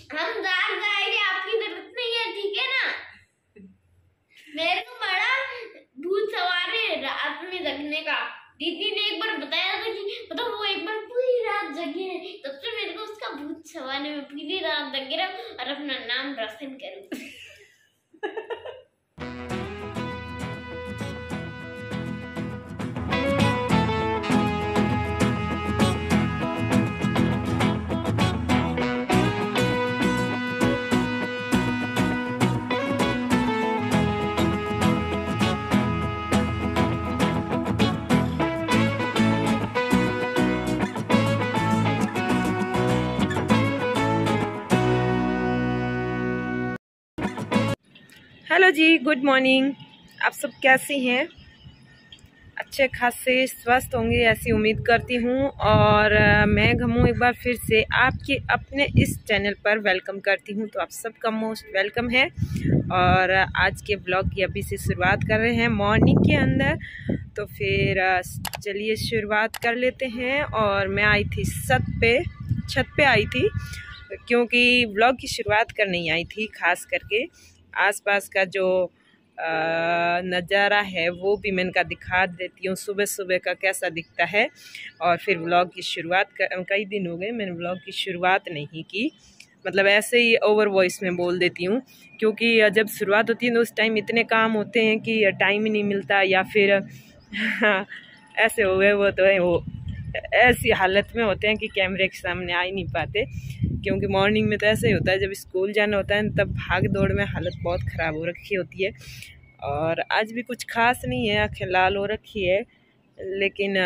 हम रात जाएंगे, आपकी जरूरत नहीं है, ठीक है ना। मेरे को बड़ा भूत सवार है रात में जगने का। दीदी ने एक बार बताया था कि मतलब वो एक बार पूरी रात जगी है, तब से मेरे को उसका भूत सवारने में पूरी रात जग रहा और अपना नाम रोशन करूँ। हेलो जी, गुड मॉर्निंग। आप सब कैसे हैं? अच्छे खासे स्वस्थ होंगे ऐसी उम्मीद करती हूँ। और मैं घमू एक बार फिर से आपके अपने इस चैनल पर वेलकम करती हूँ। तो आप सबका मोस्ट वेलकम है। और आज के ब्लॉग की अभी से शुरुआत कर रहे हैं मॉर्निंग के अंदर। तो फिर चलिए शुरुआत कर लेते हैं। और मैं आई थी छत पे आई थी, क्योंकि ब्लॉग की शुरुआत करने आई थी। खास करके आसपास का जो नज़ारा है वो भी मैं इनका दिखा देती हूँ, सुबह सुबह का कैसा दिखता है। और फिर व्लॉग की शुरुआत कई दिन हो गए मैंने व्लॉग की शुरुआत नहीं की, मतलब ऐसे ही ओवर वॉइस में बोल देती हूँ, क्योंकि जब शुरुआत होती है तो उस टाइम इतने काम होते हैं कि टाइम ही नहीं मिलता। या फिर ऐसे हो गए वो तो है, वो ऐसी हालत में होते हैं कि कैमरे के सामने आ ही नहीं पाते। क्योंकि मॉर्निंग में तो ऐसे ही होता है, जब स्कूल जाना होता है तब भाग दौड़ में हालत बहुत ख़राब हो रखी होती है। और आज भी कुछ खास नहीं है, आँखें लाल हो रखी है, लेकिन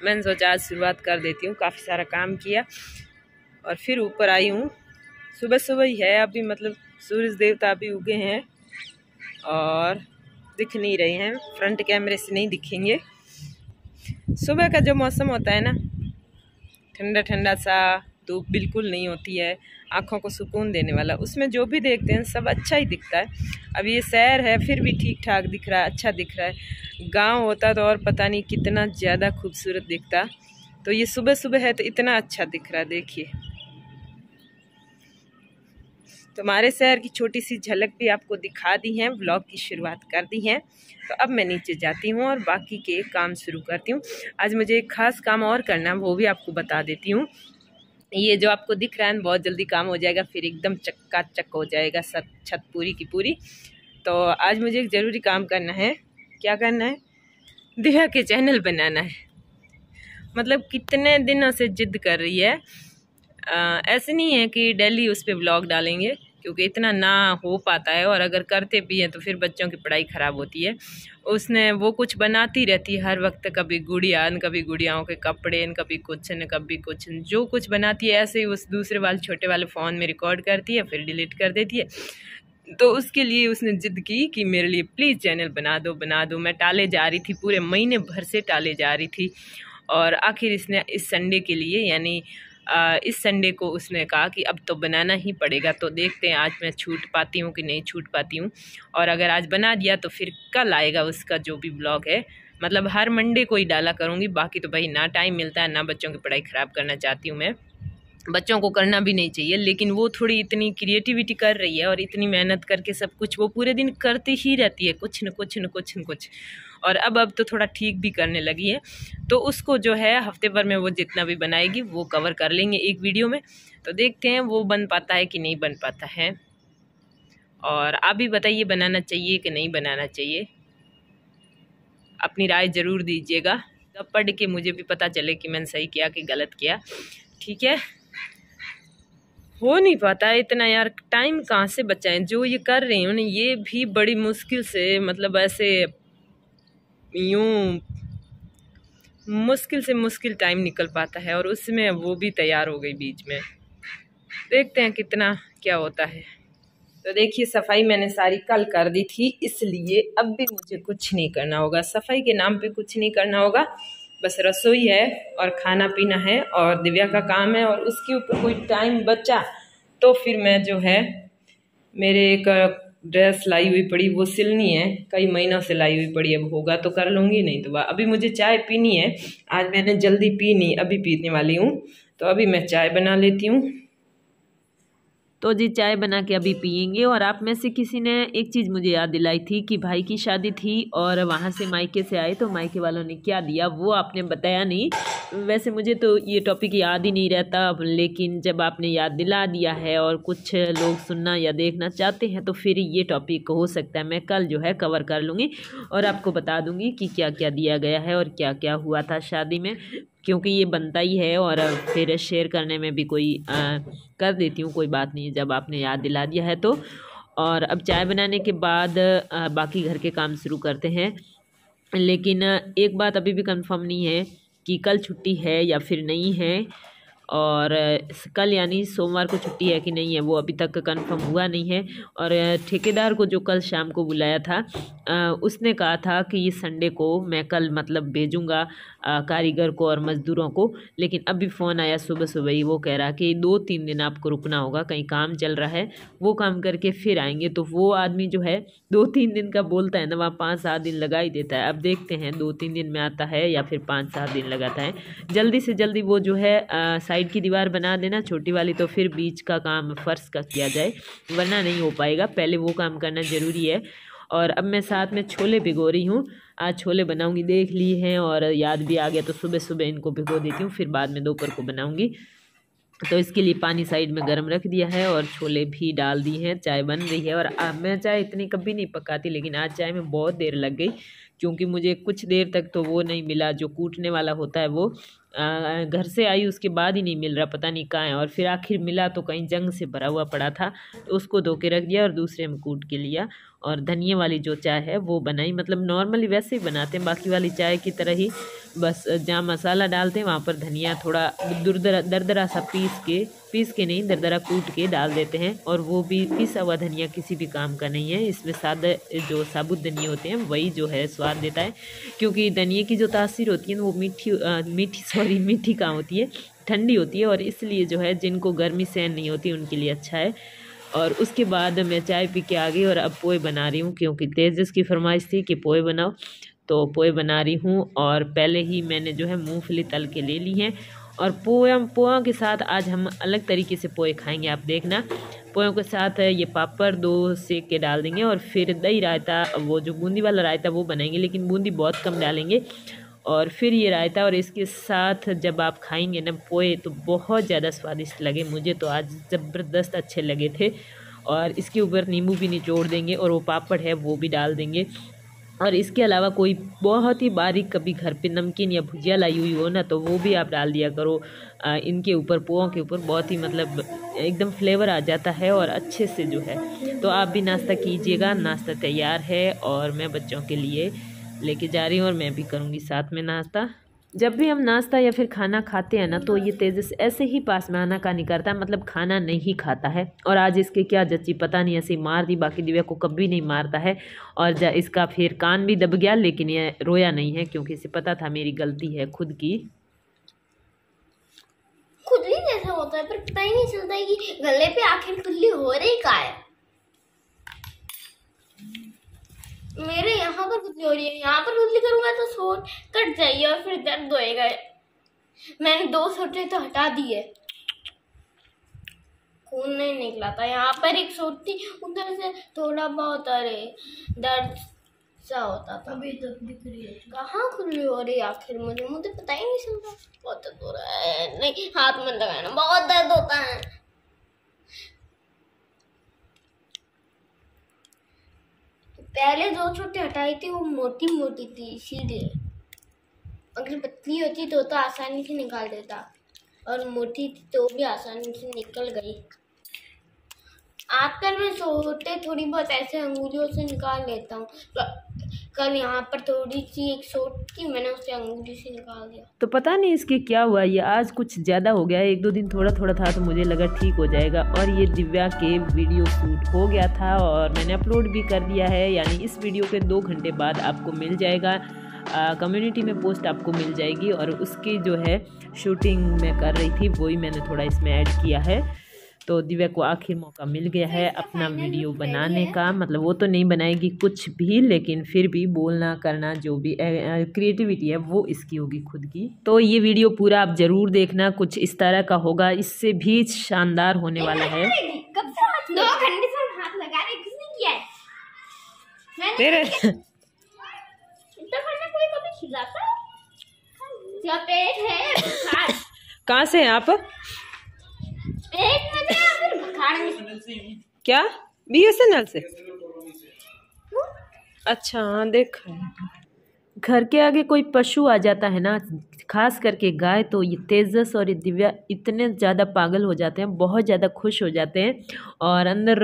मैंने सोचा आज शुरुआत कर देती हूँ। काफ़ी सारा काम किया और फिर ऊपर आई हूँ। सुबह सुबह ही है अभी, मतलब सूरज देवता अभी उगे हैं और दिख नहीं रहे हैं, फ्रंट कैमरे से नहीं दिखेंगे। सुबह का जो मौसम होता है ना, ठंडा ठंडा सा, धूप बिल्कुल नहीं होती है, आँखों को सुकून देने वाला, उसमें जो भी देखते हैं सब अच्छा ही दिखता है। अब ये शहर है फिर भी ठीक ठाक दिख रहा है, अच्छा दिख रहा है। गांव होता तो और पता नहीं कितना ज़्यादा खूबसूरत दिखता। तो ये सुबह सुबह है तो इतना अच्छा दिख रहा है, देखिए। तो हमारे शहर की छोटी सी झलक भी आपको दिखा दी है, व्लॉग की शुरुआत कर दी है। तो अब मैं नीचे जाती हूँ और बाकी के काम शुरू करती हूँ। आज मुझे एक ख़ास काम और करना है, वो भी आपको बता देती हूँ। ये जो आपको दिख रहा है बहुत जल्दी काम हो जाएगा, फिर एकदम चक्काचक हो जाएगा सब, छत पूरी की पूरी। तो आज मुझे एक ज़रूरी काम करना है। क्या करना है? दिव्या के चैनल बनाना है। मतलब कितने दिनों से जिद कर रही है। ऐसे नहीं है कि डेली उस पर ब्लॉग डालेंगे, क्योंकि इतना ना हो पाता है, और अगर करते भी हैं तो फिर बच्चों की पढ़ाई ख़राब होती है। उसने वो कुछ बनाती रहती है हर वक्त, कभी गुड़िया, कभी गुड़ियाओं के कपड़े, कभी कुछ न कभी कुछ, जो कुछ बनाती है ऐसे ही उस दूसरे वाले छोटे वाले फ़ोन में रिकॉर्ड करती है, फिर डिलीट कर देती है। तो उसके लिए उसने ज़िद की कि मेरे लिए प्लीज़ चैनल बना दो बना दो। मैं टाले जा रही थी, पूरे महीने भर से टाले जा रही थी, और आखिर इसने इस संडे के लिए, यानी इस संडे को उसने कहा कि अब तो बनाना ही पड़ेगा। तो देखते हैं आज मैं छूट पाती हूँ कि नहीं छूट पाती हूँ। और अगर आज बना दिया तो फिर कल आएगा उसका जो भी ब्लॉग है, मतलब हर मंडे को ही डाला करूँगी। बाकी तो भाई ना टाइम मिलता है, ना बच्चों की पढ़ाई ख़राब करना चाहती हूँ मैं, बच्चों को करना भी नहीं चाहिए, लेकिन वो थोड़ी इतनी क्रिएटिविटी कर रही है और इतनी मेहनत करके सब कुछ वो पूरे दिन करती ही रहती है, कुछ न कुछ न कुछ न कुछ। और अब तो थोड़ा ठीक भी करने लगी है। तो उसको जो है हफ्ते भर में वो जितना भी बनाएगी वो कवर कर लेंगे एक वीडियो में। तो देखते हैं वो बन पाता है कि नहीं बन पाता है। और आप भी बताइए बनाना चाहिए कि नहीं बनाना चाहिए, अपनी राय ज़रूर दीजिएगा, तब पढ़ के मुझे भी पता चले कि मैंने सही किया कि गलत किया। ठीक है, हो नहीं पाता है इतना यार, टाइम कहाँ से बचाएं। जो ये कर रही हूँ ना, ये भी बड़ी मुश्किल से, मतलब ऐसे यूँ मुश्किल से मुश्किल टाइम निकल पाता है, और उसमें वो भी तैयार हो गई बीच में। देखते हैं कितना क्या होता है। तो देखिए सफाई मैंने सारी कल कर दी थी, इसलिए अब भी मुझे कुछ नहीं करना होगा, सफाई के नाम पे कुछ नहीं करना होगा। बस रसोई है और खाना पीना है और दिव्या का काम है, और उसके ऊपर कोई टाइम बचा तो फिर मैं जो है, मेरे एक ड्रेस लाई हुई पड़ी वो सिलनी है, कई महीनों से लाई हुई पड़ी, अब होगा तो कर लूँगी, नहीं तो अभी मुझे चाय पीनी है। आज मैंने जल्दी पी नहीं, अभी पीने वाली हूँ, तो अभी मैं चाय बना लेती हूँ। तो जी चाय बना के अभी पियेंगे। और आप में से किसी ने एक चीज़ मुझे याद दिलाई थी कि भाई की शादी थी और वहाँ से मायके से आए तो मायके वालों ने क्या दिया वो आपने बताया नहीं। वैसे मुझे तो ये टॉपिक याद ही नहीं रहता, लेकिन जब आपने याद दिला दिया है और कुछ लोग सुनना या देखना चाहते हैं तो फिर ये टॉपिक हो सकता है मैं कल जो है कवर कर लूँगी और आपको बता दूँगी कि क्या क्या दिया गया है और क्या क्या हुआ था शादी में, क्योंकि ये बनता ही है और फिर शेयर करने में भी कोई कर देती हूँ, कोई बात नहीं जब आपने याद दिला दिया है तो। और अब चाय बनाने के बाद बाकी घर के काम शुरू करते हैं। लेकिन एक बात अभी भी कंफर्म नहीं है कि कल छुट्टी है या फिर नहीं है, और कल यानी सोमवार को छुट्टी है कि नहीं है वो अभी तक कंफर्म हुआ नहीं है। और ठेकेदार को जो कल शाम को बुलाया था उसने कहा था कि ये संडे को मैं कल मतलब भेजूँगा कारीगर को और मज़दूरों को, लेकिन अभी फ़ोन आया सुबह सुबह ही, वो कह रहा कि 2-3 दिन आपको रुकना होगा, कहीं काम चल रहा है, वो काम करके फिर आएंगे। तो वो आदमी जो है 2-3 दिन का बोलता है ना, वहाँ 5-7 दिन लगा ही देता है। अब देखते हैं 2-3 दिन में आता है या फिर 5-7 दिन लगाता है। जल्दी से जल्दी वो जो है साइड की दीवार बना देना छोटी वाली, तो फिर बीच का काम फर्श का किया जाए, वरना नहीं हो पाएगा, पहले वो काम करना ज़रूरी है। और अब मैं साथ में छोले भिगो रही हूँ, आज छोले बनाऊंगी, देख लिए हैं और याद भी आ गया तो सुबह सुबह इनको भिगो देती हूँ, फिर बाद में दोपहर को बनाऊंगी। तो इसके लिए पानी साइड में गर्म रख दिया है और छोले भी डाल दिए हैं, चाय बन रही है। और मैं चाय इतनी कभी नहीं पकाती, लेकिन आज चाय में बहुत देर लग गई क्योंकि मुझे कुछ देर तक तो वो नहीं मिला जो कूटने वाला होता है, वो घर से आई उसके बाद ही नहीं मिल रहा, पता नहीं कहाँ है। और फिर आखिर मिला तो कहीं जंग से भरा हुआ पड़ा था, तो उसको धो के रख दिया और दूसरे में कूट के लिया। और धनिया वाली जो चाय है वो बनाई, मतलब नॉर्मली वैसे ही बनाते हैं बाकी वाली चाय की तरह ही, बस जहाँ मसाला डालते हैं वहाँ पर धनिया थोड़ा दरदरा सा पीस के नहीं, दरदरा कूट के डाल देते हैं। और वो भी पिसा हुआ धनिया किसी भी काम का नहीं है, इसमें सादा जो साबुत धनिया होते हैं वही जो है स्वाद देता है, क्योंकि धनिया की जो तासीर होती है वो मीठी कहाँ होती है, ठंडी होती है, और इसलिए जो है जिनको गर्मी सहन नहीं होती उनके लिए अच्छा है। और उसके बाद मैं चाय पी के आ गई और अब पोहे बना रही हूँ, क्योंकि तेजस की फरमाइश थी कि पोहे बनाओ, तो पोहे बना रही हूँ। और पहले ही मैंने जो है मूंगफली तल के ले ली हैं। और पोहा के साथ आज हम अलग तरीके से पोहे खाएंगे, आप देखना। पोहे के साथ ये पापड़ 2 सेक के डाल देंगे और फिर दही रायता, वो जो बूंदी वाला रायता वो बनाएंगे, लेकिन बूंदी बहुत कम डालेंगे। और फिर ये रायता, और इसके साथ जब आप खाएंगे ना पोहे तो बहुत ज़्यादा स्वादिष्ट लगे, मुझे तो आज ज़बरदस्त अच्छे लगे थे। और इसके ऊपर नींबू भी निचोड़ देंगे और वो पापड़ है वो भी डाल देंगे। और इसके अलावा कोई बहुत ही बारीक कभी घर पे नमकीन या भुजिया लाई हुई हो ना, तो वो भी आप डाल दिया करो इनके ऊपर, पोहों के ऊपर, बहुत ही मतलब एकदम फ्लेवर आ जाता है और अच्छे से जो है। तो आप भी नाश्ता कीजिएगा, नाश्ता तैयार है और मैं बच्चों के लिए लेके जा रही हूँ और मैं भी करूँगी साथ में नाश्ता। जब भी हम नाश्ता या फिर खाना खाते हैं ना, तो ये तेजस ऐसे ही पास में आनाकानी करता है, मतलब खाना नहीं खाता है। और आज इसके क्या जच्ची पता नहीं, ऐसे ही मार दी, बाकी दिव्या को कभी नहीं मारता है। और इसका फिर कान भी दब गया, लेकिन ये रोया नहीं है क्योंकि इसे पता था मेरी गलती है खुद की। खुजली जैसा होता है पर पता ही नहीं चलता है कि गले पे आखिर खुजली हो रही का है। मेरे यहाँ पर खुजली हो रही है, यहाँ पर खुजली करूंगा तो सोट कट जाएगी और फिर दर्द होएगा। मैंने 2 सोटे तो हटा दिए, खून नहीं निकला था। यहाँ पर एक सोट थी, उधर से थोड़ा बहुत अरे दर्द सा होता था। अभी तक दिख रही है। कहाँ खुजली हो रही है आखिर, मुझे पता ही नहीं चलता। बहुत दर्द हो रहा है, नहीं हाथ में लगाना, बहुत दर्द होता है। पहले 2 छोटे हटाई थी, वो मोटी मोटी थी इसीलिए। अगर पतली होती तो आसानी से निकाल देता, और मोटी थी तो भी आसानी से निकल गई। आजकल मैं छोटे थोड़ी बहुत ऐसे अंगुलियों से निकाल लेता हूँ। कल यहाँ पर थोड़ी सी एक सोट थी, मैंने उसे अंगुली से निकाल दिया। तो पता नहीं इसके क्या हुआ, ये आज कुछ ज़्यादा हो गया है। 1-2 दिन थोड़ा थोड़ा था तो मुझे लगा ठीक हो जाएगा। और ये दिव्या के वीडियो शूट हो गया था और मैंने अपलोड भी कर दिया है, यानी इस वीडियो के 2 घंटे बाद आपको मिल जाएगा, कम्युनिटी में पोस्ट आपको मिल जाएगी। और उसकी जो है शूटिंग मैं कर रही थी वही मैंने थोड़ा इसमें ऐड किया है। तो दिव्या को आखिर मौका मिल गया है अपना वीडियो बनाने का। मतलब वो तो नहीं बनाएगी कुछ भी, लेकिन फिर भी बोलना करना जो भी क्रिएटिविटी है वो इसकी होगी खुद की। तो ये वीडियो पूरा आप ज़रूर देखना, कुछ इस तरह का होगा, इससे भी शानदार होने वाला है। 2 घंटे से हाथ लगा रहे, किसने किया है? तेरे इतना खाना कोई कभी खिलाता है? क्या पेट है? कहाँ से हैं आप? पेट में से या फिर बुखार में? क्या BSNL से? अच्छा हाँ देखा है। घर के आगे कोई पशु आ जाता है ना, खास करके गाय, तो ये तेजस और ये दिव्या इतने ज़्यादा पागल हो जाते हैं, बहुत ज़्यादा खुश हो जाते हैं। और अंदर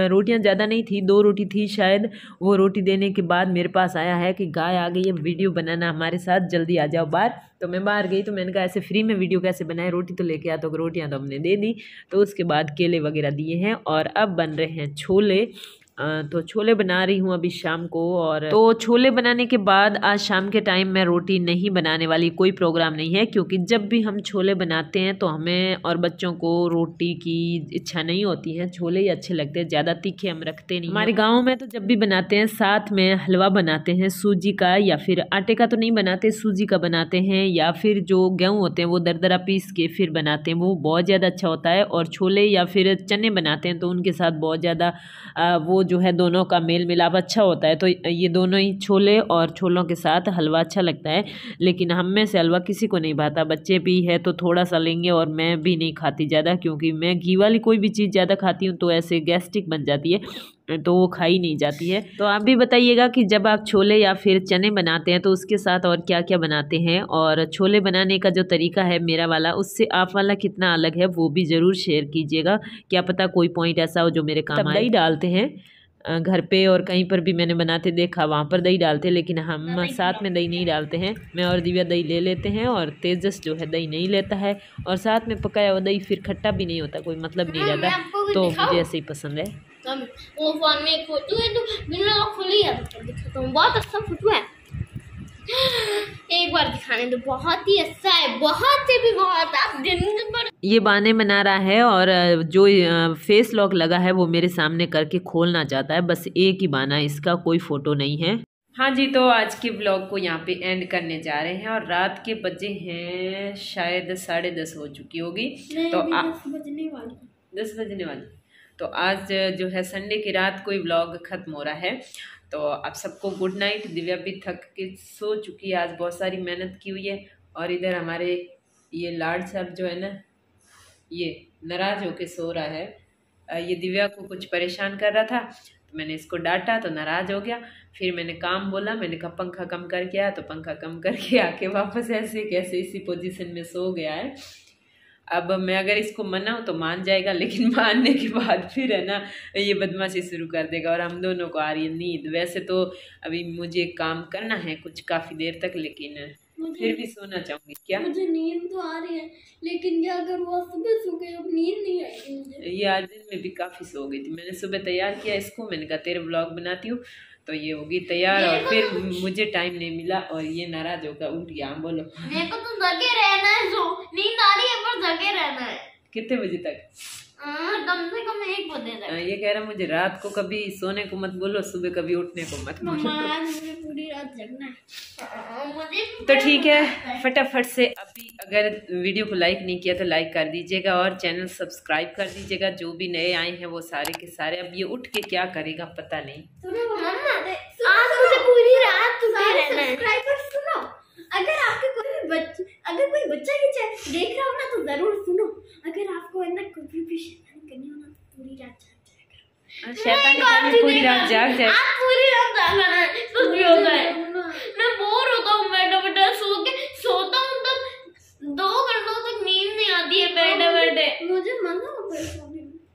रोटियां ज़्यादा नहीं थी, 2 रोटी थी शायद। वो रोटी देने के बाद मेरे पास आया है कि गाय आ गई है, वीडियो बनाना हमारे साथ, जल्दी आ जाओ बाहर। तो मैं बाहर गई, तो मैंने कहा ऐसे फ्री में वीडियो कैसे बनाए, रोटी तो लेके आ। तो रोटियाँ तो हमने दे दी, तो उसके बाद केले वगैरह दिए हैं और अब बन रहे हैं छोले। तो छोले बना रही हूँ अभी शाम को। और तो छोले बनाने के बाद आज शाम के टाइम मैं रोटी नहीं बनाने वाली, कोई प्रोग्राम नहीं है, क्योंकि जब भी हम छोले बनाते हैं तो हमें और बच्चों को रोटी की इच्छा नहीं होती है। छोले ही अच्छे लगते हैं, ज़्यादा तीखे हम रखते नहीं। हमारे गाँव में तो जब भी बनाते हैं साथ में हलवा बनाते हैं सूजी का, या फिर आटे का तो नहीं बनाते, सूजी का बनाते हैं, या फिर जो गेहूँ होते हैं वो दरदरा पीस के फिर बनाते हैं, वो बहुत ज़्यादा अच्छा होता है। और छोले या फिर चने बनाते हैं तो उनके साथ बहुत ज़्यादा वो जो है दोनों का मेल मिलाप अच्छा होता है। तो ये दोनों ही छोले और छोलों के साथ हलवा अच्छा लगता है। लेकिन हम में से हलवा किसी को नहीं भाता, बच्चे भी है तो थोड़ा सा लेंगे, और मैं भी नहीं खाती ज़्यादा, क्योंकि मैं घी वाली कोई भी चीज़ ज़्यादा खाती हूँ तो ऐसे गैस्ट्रिक बन जाती है, तो वो खाई नहीं जाती है। तो आप भी बताइएगा कि जब आप छोले या फिर चने बनाते हैं तो उसके साथ और क्या क्या बनाते हैं, और छोले बनाने का जो तरीका है मेरा वाला उससे आप वाला कितना अलग है वो भी ज़रूर शेयर कीजिएगा। क्या पता कोई पॉइंट ऐसा हो जो मेरे काम आए। दही डालते हैं घर पे, और कहीं पर भी मैंने बनाते देखा वहाँ पर दही डालते हैं, लेकिन हम साथ में दही नहीं डालते हैं। मैं और दिव्या दही ले लेते हैं, और तेजस जो है दही नहीं लेता है। और साथ में पकाया हुआ दही फिर खट्टा भी नहीं होता, कोई मतलब नहीं रहता, तो मुझे ऐसे ही पसंद है। वो फोन में एक फोटो है, तो बिना खुली है, दिखाता हूँ, बहुत अच्छा फोटो है, एक बार दिखाने तो बहुत ही अच्छा है, बहुत से भी बहुत। आप दिन भर ये बहाने बना रहा है, और जो फेस लॉक लगा है वो मेरे सामने करके खोलना चाहता है, बस एक ही बहाना, इसका कोई फोटो नहीं है। हाँ जी, तो आज के ब्लॉग को यहाँ पे एंड करने जा रहे हैं, और रात के बजे हैं शायद 10:30 हो चुकी होगी, तो 10 बजने वाली। तो आज जो है संडे की रात को ही ब्लॉग खत्म हो रहा है। तो आप सबको गुड नाइट। दिव्या भी थक के सो चुकी है, आज बहुत सारी मेहनत की हुई है। और इधर हमारे ये लाड साहब जो है ना, ये नाराज होके सो रहा है। ये दिव्या को कुछ परेशान कर रहा था, तो मैंने इसको डांटा तो नाराज हो गया। फिर मैंने काम बोला, मैंने कहा पंखा कम करके आ, तो पंखा कम करके आके वापस ऐसे कैसे इसी पोजीशन में सो गया है। अब मैं अगर इसको मनाऊं तो मान जाएगा, लेकिन मानने के बाद फिर है ना ये बदमाशी शुरू कर देगा, और हम दोनों को आ रही है नींद। वैसे तो अभी मुझे काम करना है कुछ काफ़ी देर तक, लेकिन फिर भी सोना चाहूँगी। क्या मुझे नींद तो आ रही है, लेकिन क्या करूँ, आज सुबह सो गई, अब नींद नहीं आई मुझे। ये आज दिन में भी काफ़ी सो गई थी। मैंने सुबह तैयार किया इसको, मैंने कहा तेरे ब्लॉग बनाती हूँ, तो ये होगी तैयार, और फिर मुझे टाइम नहीं मिला, और ये नाराज होकर उठ गया। बोलो, मेरे को तो जगे रहना है, जो नींद आ रही है पर जगे रहना है। कितने बजे तक? कम से कम 1 बजे तक। ये कह रहा मुझे रात को कभी सोने को मत बोलो, सुबह कभी उठने को मत बोलो। मुझे पूरी रात जगना है। मुझे तो ठीक है, फटाफट से अभी अगर वीडियो को लाइक नहीं किया तो लाइक कर दीजिएगा, और चैनल सब्सक्राइब कर दीजिएगा। जो भी नए आए हैं वो सारे के सारे। अब ये उठ के क्या करेगा पता नहीं। आज मुझे पूरी रात रहना है। सुनो, अगर कोई बच्चा देख रहा हो ना तो जरूर सुनो। अगर आपको है ना कभी भी शैतानी करनी हो ना तो पूरी रात जाग जाएगा। शैतानी करनी पूरी रात जाग जाए, आप पूरी रात जागना है, कुछ भी होता है। मैं बोर होता हूँ, बैठा बैठा सोता हूँ, तब 2 घंटों तक नींद नहीं आती है बैठे बैठे। मुझे मजा होता है,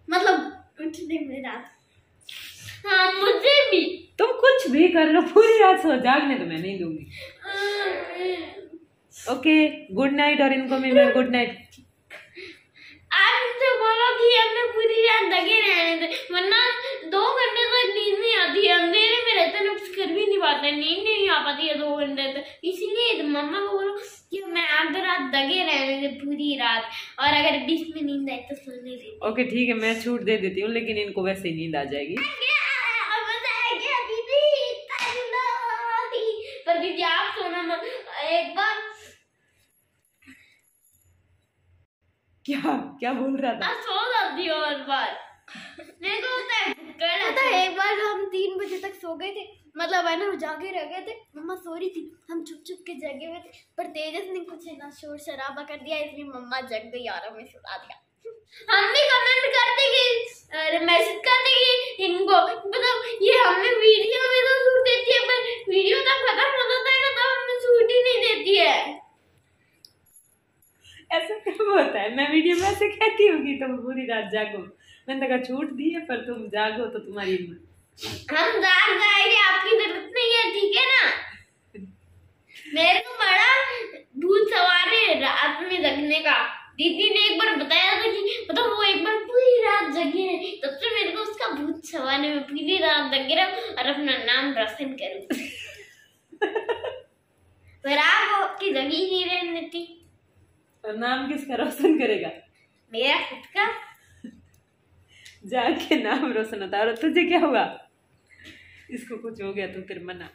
मतलब उठने में रात। हाँ मुझे भी। तुम कुछ भी कर लो, पूरी रात सो, जागने तो मैं नहीं दूंगी। Okay, good night. और इनको भी मैं गुड नाइट। आप मुझे बोलो कि हमें पूरी रात जगे रहने दे, वरना 2 घंटे तक नींद नहीं आती है। अंधेरे में रहते ना, कुछ कर भी नहीं पाते, नींद नहीं आ पाती है 2 घंटे तक। इसीलिए मम्मा को बोलो कि मैं आधी रात जगे रहने दे पूरी रात, और अगर बीच में नींद आए तो सोने दे। ओके ठीक है, मैं छूट दे देती हूँ, लेकिन इनको वैसे ही नींद आ जाएगी। पर दीदी आप सोना मत एक बार। क्या क्या बोल रहा था? आप सो जाती हो हर बार। मेरे को पता है एक बार हम 3 बजे तक सो गए थे, मतलब है ना जागे रह गए थे, मम्मा सो रही थी, हम चुप चुप के जगे हुए थे, पर तेजस ने कुछ है ना शोर शराबा कर दिया, इसलिए मम्मा जग गई और हमें सुला दिया। हम भी कमेंट करते कि मैसेज करते कि इनको मतलब ये हमें वीडियो में तो शूट देती है, पर वीडियो तक खत्म हो जाता है ना तो हमें शूट ही नहीं देती है। ऐसा कब होता है? मैं वीडियो में ऐसे कहती हूँ कि तुम पूरी रात जागो, मैंने कहा छूट दी है, पर तुम जागो तो तुम्हारी हम जाग जाएंगे, आपकी जरूरत नहीं है, ठीक है ना। मेरे को बड़ा भूत सवार है रात में जगने का। दीदी ने एक बार बताया था कि मतलब वो एक बार पूरी रात जगी है, तब से मेरे को उसका भूत सवार है, मैं पूरी रात जगी रहूं और अपना नाम रोशन करूं। पर आपकी जगी नहीं रहने देती। और नाम किसका रोशन करेगा? मेरा खुद का। जाग के नाम रोशन होता है। और तुझे क्या हुआ? इसको कुछ हो गया तो फिर मना।